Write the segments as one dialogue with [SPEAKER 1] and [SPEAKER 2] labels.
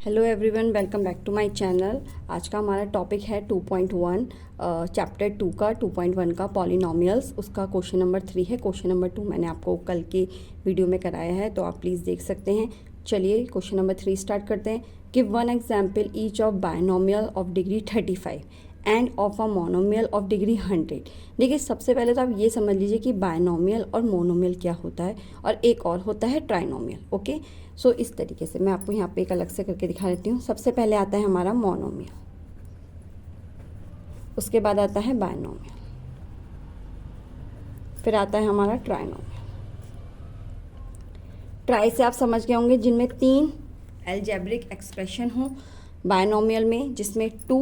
[SPEAKER 1] Hello everyone, welcome back to my channel. आज का हमारा टॉपिक है 2.1 चैप्टर 2 का 2.1 का पॉलिनोमियल्स। उसका क्वेश्चन नंबर 3 है। क्वेश्चन नंबर 2 मैंने आपको कल के वीडियो में कराया है, तो आप प्लीज़ देख सकते हैं। चलिए क्वेश्चन नंबर 3 स्टार्ट करते हैं। Give one example each of binomial of degree 35 end of a monomial of degree 100। देखिए, सबसे पहले तो आप ये समझ लीजिए कि बायनोमियल और मोनोमियल क्या होता है, और एक और होता है ट्राइनोमियल। ओके, सो इस तरीके से मैं आपको यहाँ पे एक अलग से करके दिखा देती हूँ। सबसे पहले आता है हमारा मोनोमियल, उसके बाद आता है बायनोमियल, फिर आता है हमारा ट्राइनोमियल। ट्राई से आप समझ गए होंगे जिनमें 3 अलजेब्रिक एक्सप्रेशन हो, बायनोमियल में जिसमें 2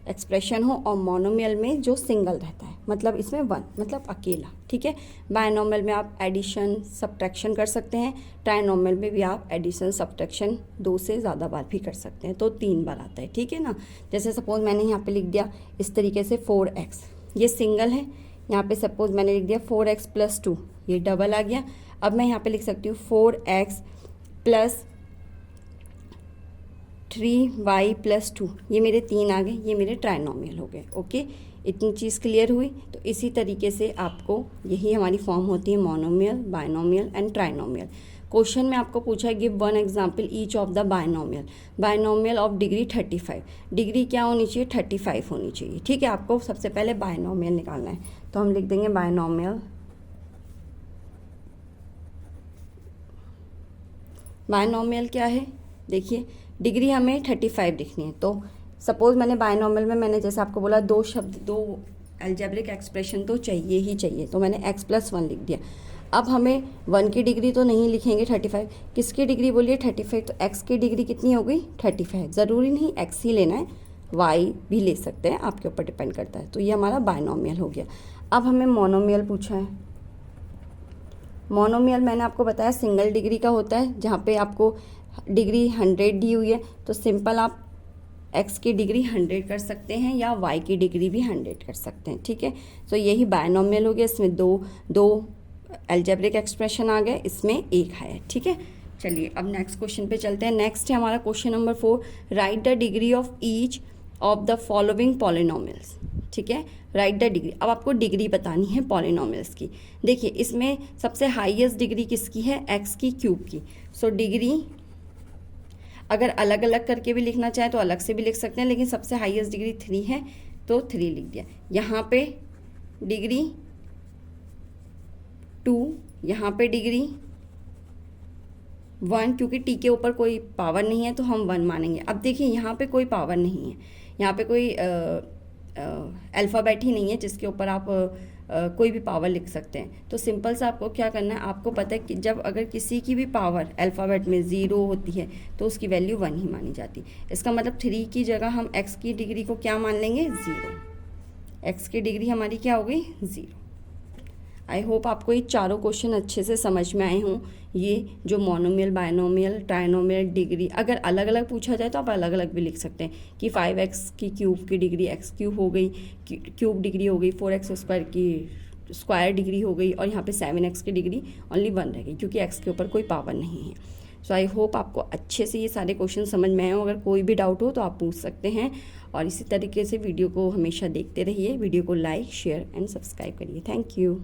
[SPEAKER 1] एक्सप्रेशन हो, और मोनोमियल में जो सिंगल रहता है, मतलब इसमें 1 मतलब अकेला। ठीक है, बायनोमियल में आप एडिशन सब्ट्रैक्शन कर सकते हैं, ट्राइनोमियल में भी आप एडिशन सब्ट्रैक्शन 2 से ज़्यादा बार भी कर सकते हैं, तो 3 बार आता है। ठीक है ना। जैसे सपोज मैंने यहाँ पे लिख दिया इस तरीके से 4x, ये सिंगल है। यहाँ पे सपोज मैंने लिख दिया 4x + 2, ये डबल आ गया। अब मैं यहाँ पे लिख सकती हूँ 4x + 3y + 2, ये मेरे 3 आ गए, ये मेरे ट्राइनोमियल हो गए। ओके, इतनी चीज़ क्लियर हुई। तो इसी तरीके से आपको यही हमारी फॉर्म होती है monomial, binomial and trinomial. Question में आपको पूछा है give one example each of the binomial, binomial of degree 35। Degree क्या होनी चाहिए? 35 होनी चाहिए। ठीक है, आपको सबसे पहले बायनोमियल निकालना है, तो हम लिख देंगे बायनोमियल। बायनोमियल क्या है? देखिए, डिग्री हमें 35 लिखनी है। तो सपोज मैंने बायनोमियल में मैंने जैसे आपको बोला 2 शब्द, 2 अलजेब्रिक एक्सप्रेशन तो चाहिए ही चाहिए, तो मैंने x + 1 लिख दिया। अब हमें 1 की डिग्री तो नहीं लिखेंगे 35, किसकी डिग्री बोलिए? 35। तो x की डिग्री कितनी हो गई? 35। ज़रूरी नहीं x ही लेना है, y भी ले सकते हैं, आपके ऊपर डिपेंड करता है। तो ये हमारा बायनोमियल हो गया। अब हमें मोनोमियल पूछा है। मोनोमियल मैंने आपको बताया सिंगल डिग्री का होता है, जहाँ पे आपको डिग्री 100 दी हुई है, तो सिंपल आप x की डिग्री 100 कर सकते हैं या y की डिग्री भी 100 कर सकते हैं। ठीक है, तो यही बायनोमियल हो गया। इसमें दो अलजेब्रिक एक्सप्रेशन आ गए, इसमें एक है। ठीक है, चलिए अब नेक्स्ट क्वेश्चन पे चलते हैं। नेक्स्ट है हमारा question number 4, right the degree of each of the following polynomials. ठीक है, राइट द डिग्री। अब आपको डिग्री बतानी है पॉलिनोमियल्स की। देखिए, इसमें सबसे हाईएस्ट डिग्री किसकी है? x की क्यूब की। सो डिग्री अगर अलग अलग करके भी लिखना चाहे तो अलग से भी लिख सकते हैं, लेकिन सबसे हाईएस्ट डिग्री 3 है, तो 3 लिख दिया। यहाँ पे डिग्री 2, यहाँ पे डिग्री 1, क्योंकि टी के ऊपर कोई पावर नहीं है तो हम 1 मानेंगे। अब देखिए, यहाँ पे कोई पावर नहीं है, यहाँ पे कोई अल्फ़ाबेट ही नहीं है जिसके ऊपर आप कोई भी पावर लिख सकते हैं। तो सिंपल सा आपको क्या करना है, आपको पता है कि जब अगर किसी की भी पावर अल्फ़ाबेट में 0 होती है तो उसकी वैल्यू 1 ही मानी जाती। इसका मतलब 3 की जगह हम x की डिग्री को क्या मान लेंगे? 0। x की डिग्री हमारी क्या हो गई? 0। आई होप आपको ये चारों क्वेश्चन अच्छे से समझ में आए हों। ये जो मोनोमियल, बायनोमियल, ट्राइनोमियल, डिग्री अगर अलग अलग पूछा जाए तो आप अलग अलग भी लिख सकते हैं कि 5x की क्यूब की डिग्री x³ हो गई, क्यूब डिग्री हो गई, 4x² की स्क्वायर डिग्री हो गई, और यहाँ पे 7x की डिग्री ओनली 1 रह गई, क्योंकि x के ऊपर कोई पावर नहीं है। सो आई होप आपको अच्छे से ये सारे क्वेश्चन समझ में आए हो। अगर कोई भी डाउट हो तो आप पूछ सकते हैं, और इसी तरीके से वीडियो को हमेशा देखते रहिए। वीडियो को लाइक, शेयर एंड सब्सक्राइब करिए। Thank you.